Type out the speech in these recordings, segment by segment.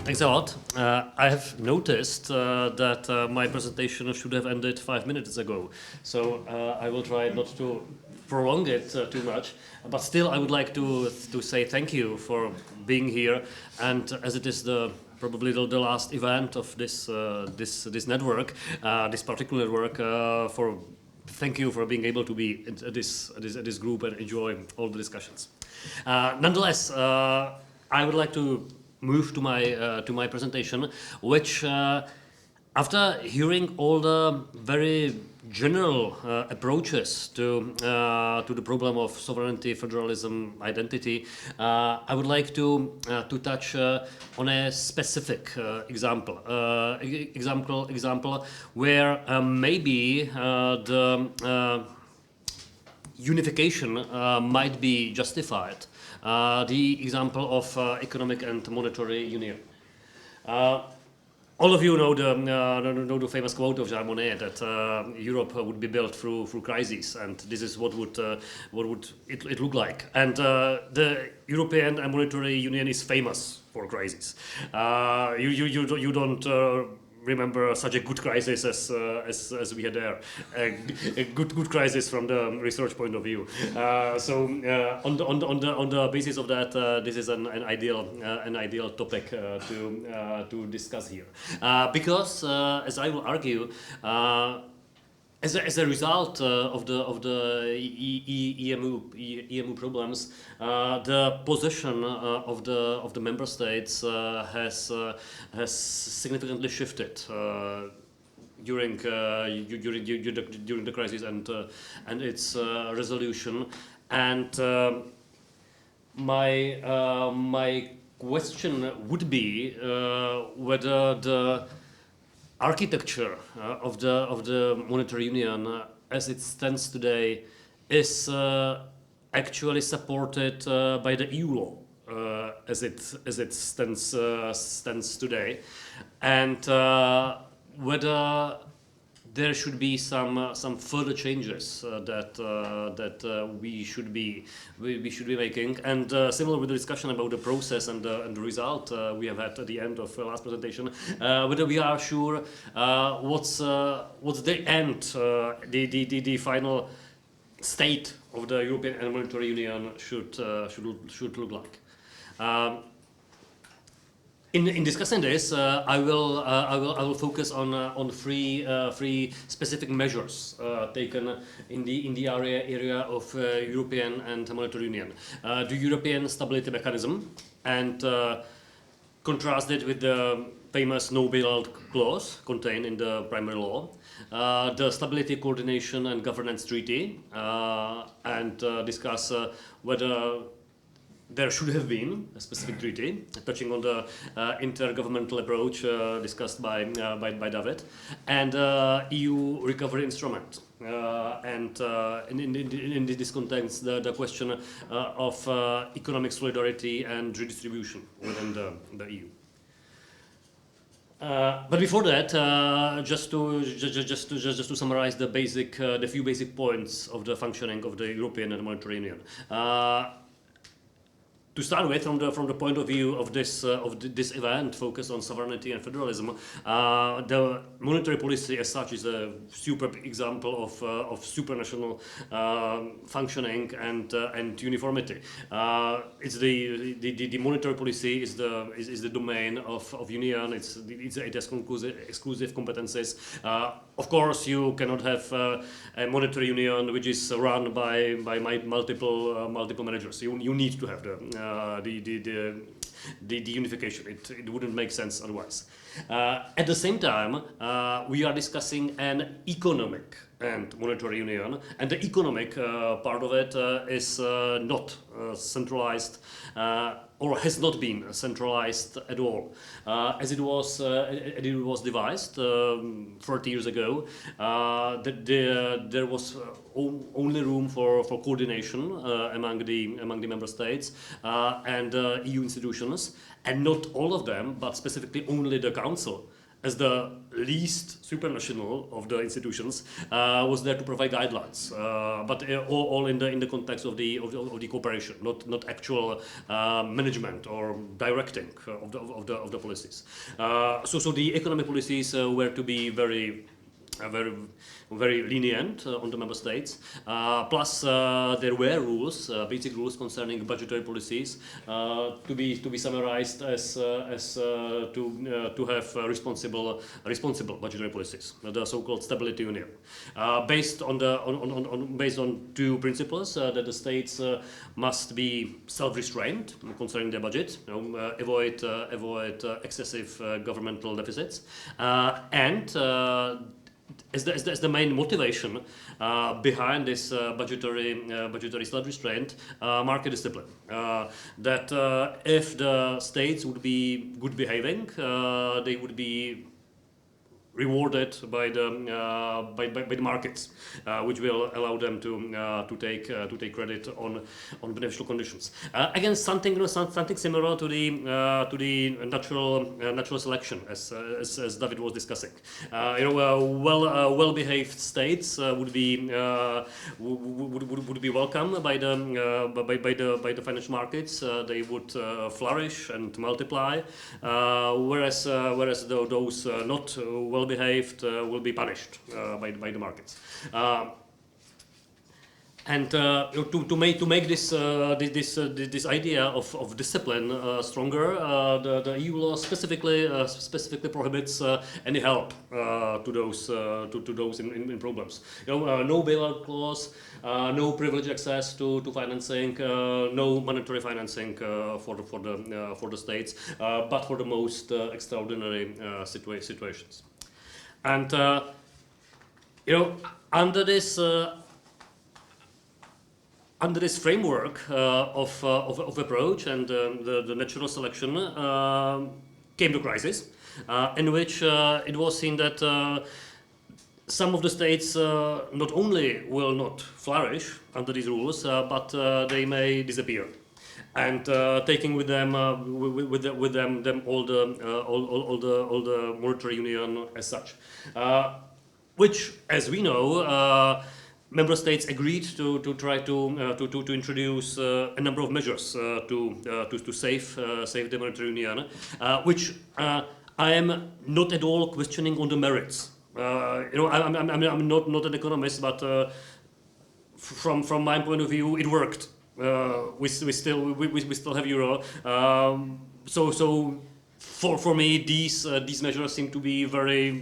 Thanks a lot. I have noticed that my presentation should have ended 5 minutes ago, so I will try not to prolong it too much. But still, I would like to say thank you for being here, and as it is probably the last event of this network, this particular network, thank you for being able to be at this group and enjoy all the discussions. Nonetheless, I would like to move to my presentation, which after hearing all the very general approaches to the problem of sovereignty, federalism, identity, I would like to touch on a specific example where maybe the unification might be justified. The example of economic and monetary union. All of you know the famous quote of Jean Monnet that Europe would be built through crises, and this is what would it look like. And the European and Monetary Union is famous for crises. You don't remember such a good crisis as we had there, a good crisis from the research point of view. So on the basis of that, this is an ideal topic to discuss here, because as I will argue, as a result of the EMU problems, the position of the member states has significantly shifted during the crisis and its resolution. And my question would be whether the architecture of the monetary union as it stands today is actually supported by the EU law as it stands today, and whether there should be some further changes that we should be making, and similar with the discussion about the process and the result we have had at the end of the last presentation, whether we are sure what's the end, the final state of the European and Monetary Union should look like. In discussing this, I will focus on three specific measures taken in the area of European and Monetary Union. The European Stability Mechanism, and contrast it with the famous no bailout clause contained in the primary law, the Stability, Coordination and Governance Treaty, and discuss whether there should have been a specific treaty touching on the intergovernmental approach discussed by David, and EU recovery instrument. And in this context, the question of economic solidarity and redistribution within the EU. But before that, just to summarize the few basic points of the functioning of the European and Monetary Union. To start with, from the point of view of this event focused on sovereignty and federalism, the monetary policy as such is a superb example of supranational functioning and uniformity. It's the monetary policy is the domain of union. It has exclusive competences. Of course, you cannot have a monetary union which is run by multiple managers. You need to have the unification. It wouldn't make sense otherwise. At the same time, we are discussing an economic and monetary union, and the economic part of it is not centralized or has not been centralized at all, as it was devised 30 years ago. There was only room for coordination among the member states and EU institutions, and not all of them, but specifically only the Council as the least supranational of the institutions, was there to provide guidelines, but all in the context of the cooperation, not actual management or directing of the policies. So the economic policies were to be very lenient on the member states. Plus, there were rules, basic rules concerning budgetary policies, to be summarized as to have responsible budgetary policies, the so-called stability union, based on two principles: that the states must be self-restrained concerning their budget, avoid excessive governmental deficits, and as the main motivation behind this budgetary self-restraint, market discipline. That if the states would be good behaving, they would be rewarded by the markets, which will allow them to take credit on beneficial conditions. Again, something similar to the natural selection, as David was discussing. Well-behaved states would be welcome by the financial markets. They would flourish and multiply, whereas those not well behaved will be punished by the markets. And to make this idea of discipline stronger, the EU law specifically prohibits any help to those in problems. No bailout clause, no privileged access to financing, no monetary financing for the states, but for the most extraordinary situations. And under this framework of approach and the natural selection came the crisis, in which it was seen that some of the states not only will not flourish under these rules, but they may disappear, and taking with them all the monetary union as such, which, as we know, member states agreed to try to introduce a number of measures to save the monetary union, which I am not at all questioning on the merits. I'm not an economist, but from my point of view, it worked. We still have euro. So for me, these measures seem to be very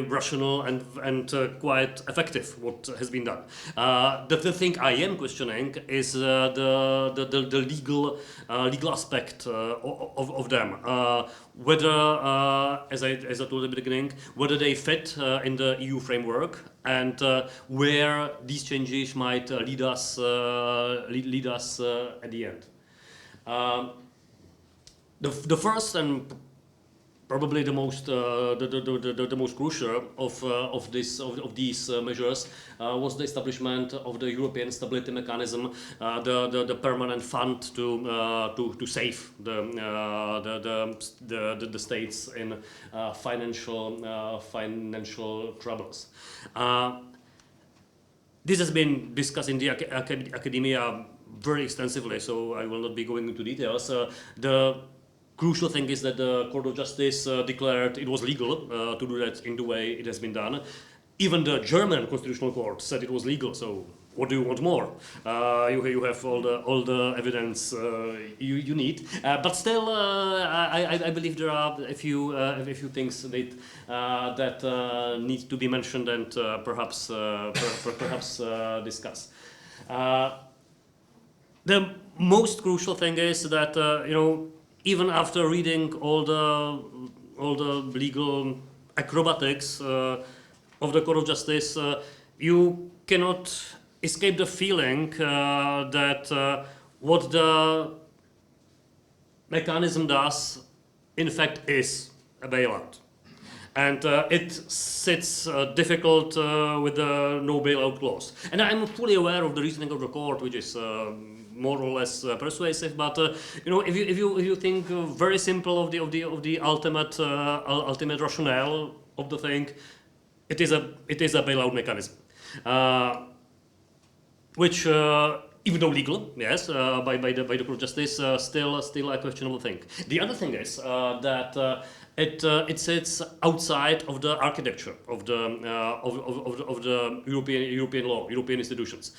rational and quite effective. What has been done. The thing I am questioning is the legal aspect of them. Whether, as I told at the beginning, whether they fit in the EU framework, and where these changes might lead us at the end. The first and probably the most crucial of these measures was the establishment of the European Stability Mechanism, the permanent fund to save the states in financial troubles. This has been discussed in the academia very extensively, so I will not be going into details. The crucial thing is that the Court of Justice declared it was legal to do that in the way it has been done. Even the German Constitutional Court said it was legal. So what do you want more? You have all the evidence you need. But still, I believe there are a few things that need to be mentioned and perhaps discussed. The most crucial thing is that even after reading all the legal acrobatics of the Court of Justice, you cannot escape the feeling that what the mechanism does, in fact, is a bailout. And it sits difficult with the no bailout clause. And I'm fully aware of the reasoning of the court, which is more or less persuasive. But if you think very simple of the ultimate rationale of the thing, it is a bailout mechanism, which even though legal, yes, by the Court of Justice, still a questionable thing. The other thing is that it sits outside of the architecture of the European law, European institutions.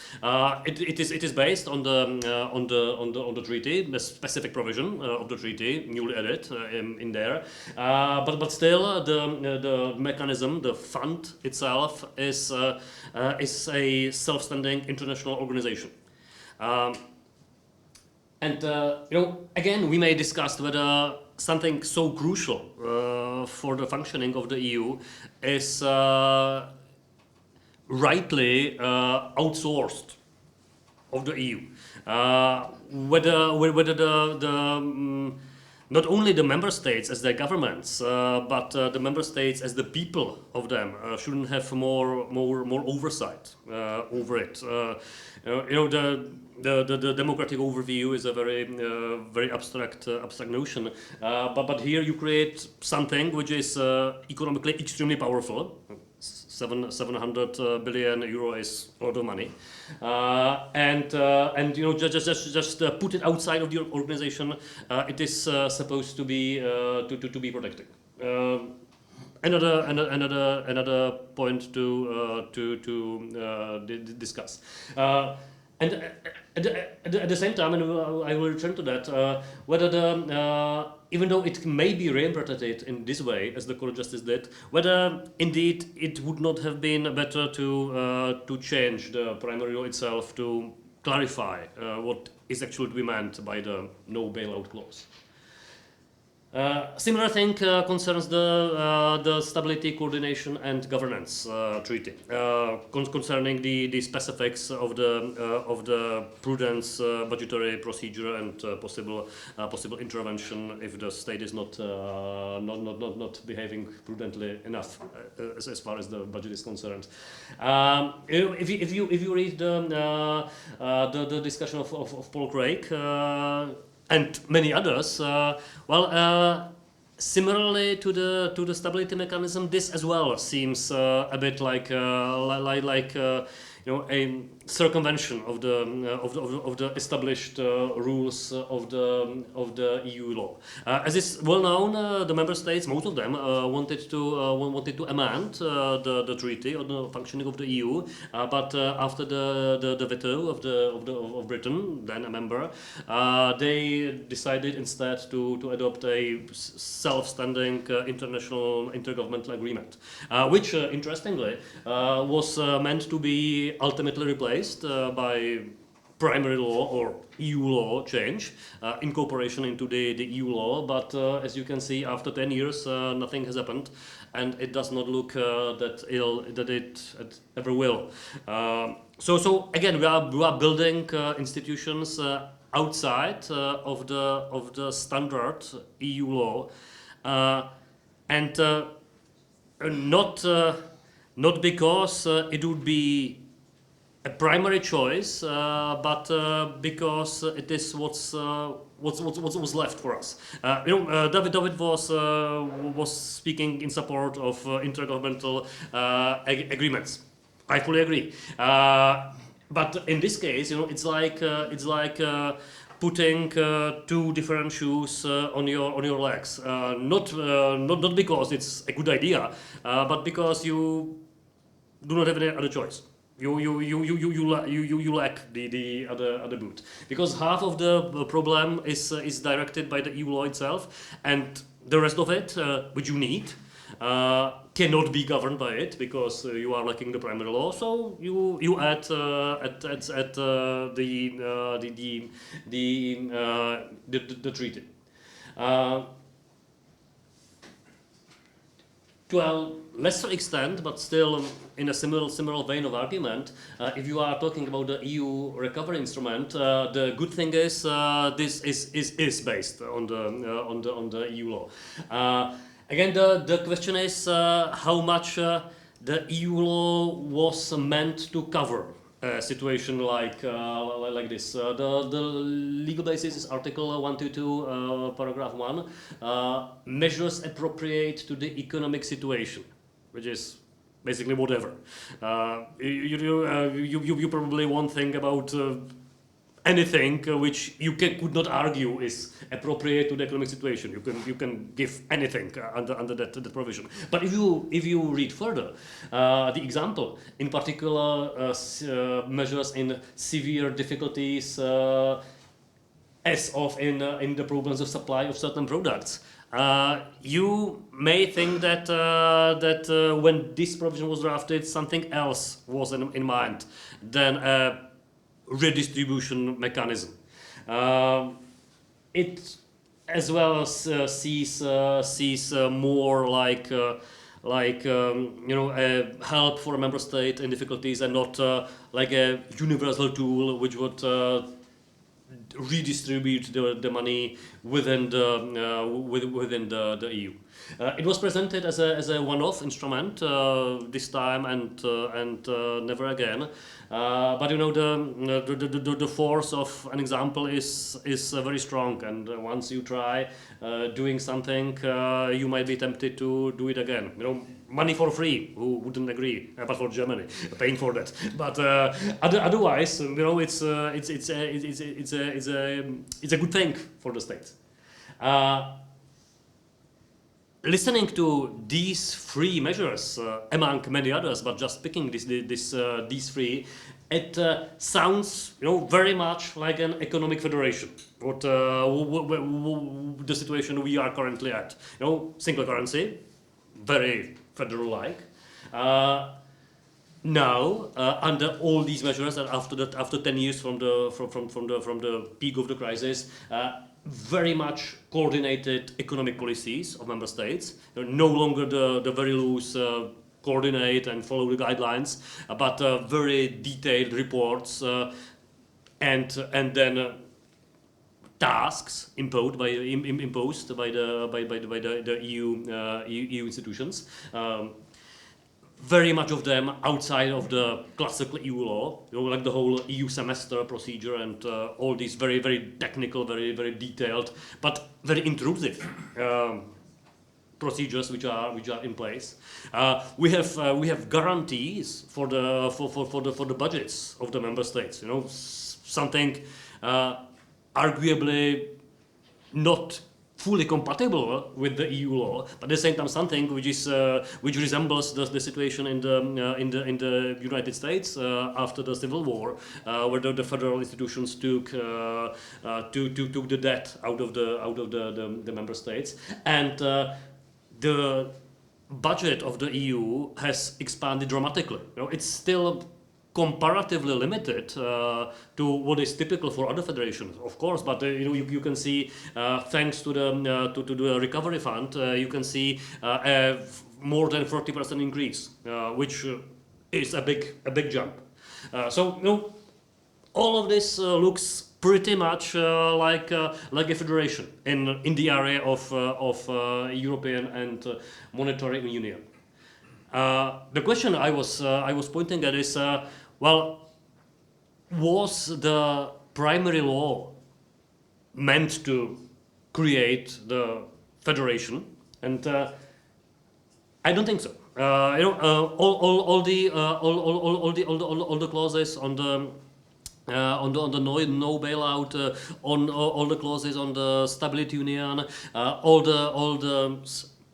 It is based on the treaty, the specific provision of the treaty, newly added in there. But still, the mechanism, the fund itself, is a self-standing international organization. Again, we may discuss whether something so crucial for the functioning of the EU is rightly outsourced of the EU. Whether the not only the member states as their governments, but the member states as the people of them shouldn't have more oversight over it. The democratic overview is a very abstract notion, but here you create something which is economically extremely powerful. 700 billion euro is a lot of money, and just put it outside of the organization. It is supposed to be protected. Another point to discuss. And at the same time, and I will return to that, whether even though it may be reinterpreted in this way, as the Court of Justice did, whether indeed it would not have been better to change the primary law itself to clarify what is actually to be meant by the no bailout clause. Similar thing concerns the Stability, Coordination and Governance Treaty, concerning the specifics of the prudence, budgetary procedure, and possible intervention if the state is not behaving prudently enough as far as the budget is concerned. If you read the discussion of Paul Craig and many others, similarly to the stability mechanism, this as well seems a bit like a circumvention of the established rules of the EU law. As is well known, the member states, most of them, wanted to amend the treaty on the functioning of the EU, but after the veto of Britain, then a member, they decided instead to adopt a self-standing international intergovernmental agreement, which interestingly was meant to be ultimately replaced by primary law or EU law change, incorporation into the EU law, but as you can see, after 10 years nothing has happened, and it does not look that it ever will. So again, we are building institutions outside of the standard EU law, and not because it would be a primary choice, but because it is what's left for us. David was speaking in support of intergovernmental agreements. I fully agree. But in this case, it's like putting two different shoes on your legs. Not because it's a good idea, but because you do not have any other choice. You lack the other boot, because half of the problem is directed by the EU law itself, and the rest of it, which you need, cannot be governed by it because you are lacking the primary law. So you add the treaty. To a lesser extent, but still in a similar vein of argument, if you are talking about the EU recovery instrument, the good thing is this is based on the EU law. Again, the question is how much the EU law was meant to cover a situation like this. The legal basis is Article 122, paragraph 1. Measures appropriate to the economic situation, which is basically whatever. You probably won't think about anything which you could not argue is appropriate to the economic situation. You can give anything under that provision. But if you read further, the example, in particular, measures in severe difficulties, as of in the problems of supply of certain products. You may think that when this provision was drafted, something else was in mind than a redistribution mechanism. It as well as sees more like help for a member state in difficulties, and not like a universal tool which would redistribute the money within the EU. It was presented as a one-off instrument this time and never again. But the force of an example is very strong, and once you try doing something, you might be tempted to do it again. Money for free. Who wouldn't agree? But for Germany, paying for that. But otherwise, it's a good thing for the state. Listening to these three measures, among many others, but just picking these three, it sounds very much like an economic federation. What the situation we are currently at? Single currency, very federal-like. Now, under all these measures, and after 10 years from the peak of the crisis, very much coordinated economic policies of member states. No longer the very loose coordinate and follow the guidelines, but very detailed reports and then tasks imposed by the EU institutions. Very much of them outside of the classical EU law, like the whole EU semester procedure and all these very, very technical, very, very detailed, but very intrusive procedures which are in place. We have guarantees for the budgets of the member states. Something arguably not fully compatible with the EU law, but at the same time something which resembles the situation in the United States after the Civil War, where the federal institutions took the debt out of the member states, and the budget of the EU has expanded dramatically. It's still comparatively limited to what is typical for other federations, of course, but you can see, thanks to the recovery fund, you can see a more than 40% increase, which is a big jump. So all of this looks pretty much like a federation in the area of European and monetary union. The question I was pointing at is, was the primary law meant to create the federation? And I don't think so. All the clauses on the no bailout, on all the clauses on the stability union, all the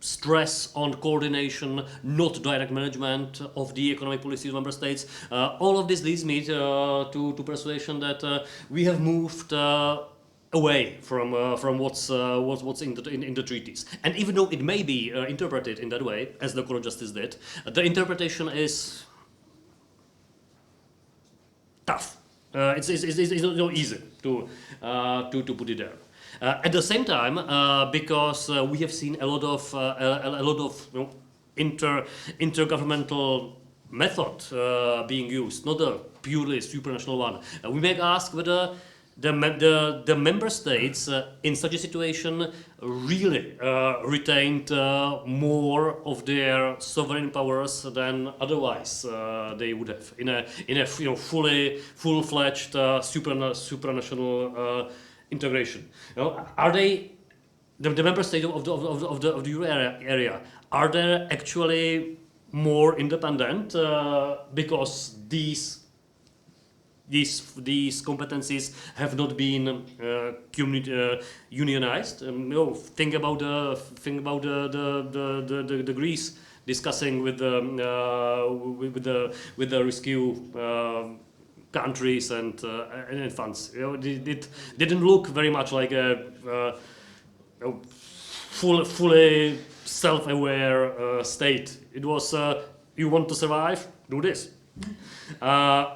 stress on coordination, not direct management of the economic policies of member states. All of this leads me to persuasion that we have moved away from what's in the treaties. And even though it may be interpreted in that way, as the Court of Justice did, the interpretation is tough. It's not easy to put it there. At the same time, because we have seen a lot of intergovernmental method being used, not a purely supranational one, we may ask whether the member states in such a situation really retained more of their sovereign powers than otherwise they would have in a full-fledged supranational integration. Are they the member states of the euro area? Are they actually more independent because these competencies have not been unionized? Think about the Greece discussing with the rescue countries and funds. It didn't look very much like a fully self-aware state. It was you want to survive, do this. And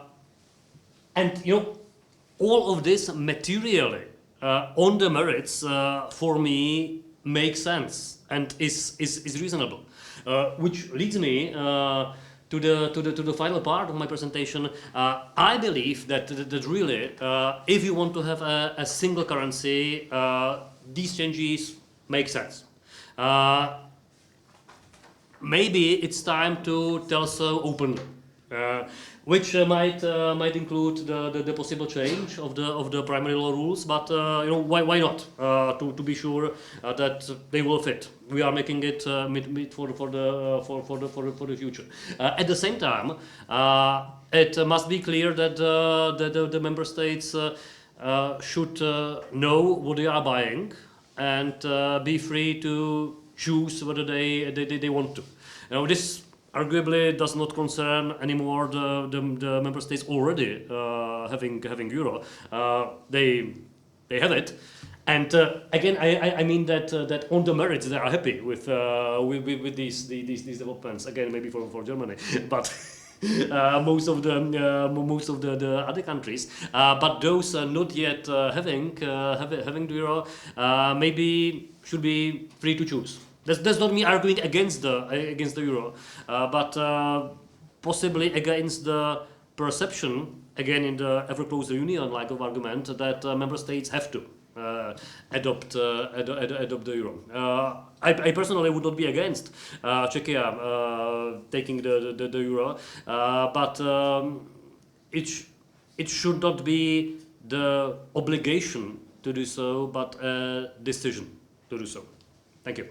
all of this materially on the merits for me makes sense and is reasonable, which leads me to the final part of my presentation. I believe that really, if you want to have a single currency, these changes make sense. Maybe it's time to tell so openly. Which might include the possible change of the primary law rules, but why not? To be sure that they will fit. We are making it for the future. At the same time, it must be clear that the member states should know what they are buying and be free to choose whether they want to. This arguably does not concern anymore the member states already having euro. They have it, and again I mean that on the merits they are happy with these developments. Again, maybe for Germany, but. Most of the other countries, but those not yet having the euro, maybe should be free to choose. That's not me arguing against the euro, but possibly against the perception, again in the ever closer union like of argument, that member states have to adopt the euro. I personally would not be against Czechia taking the euro, but it should not be the obligation to do so, but a decision to do so. Thank you.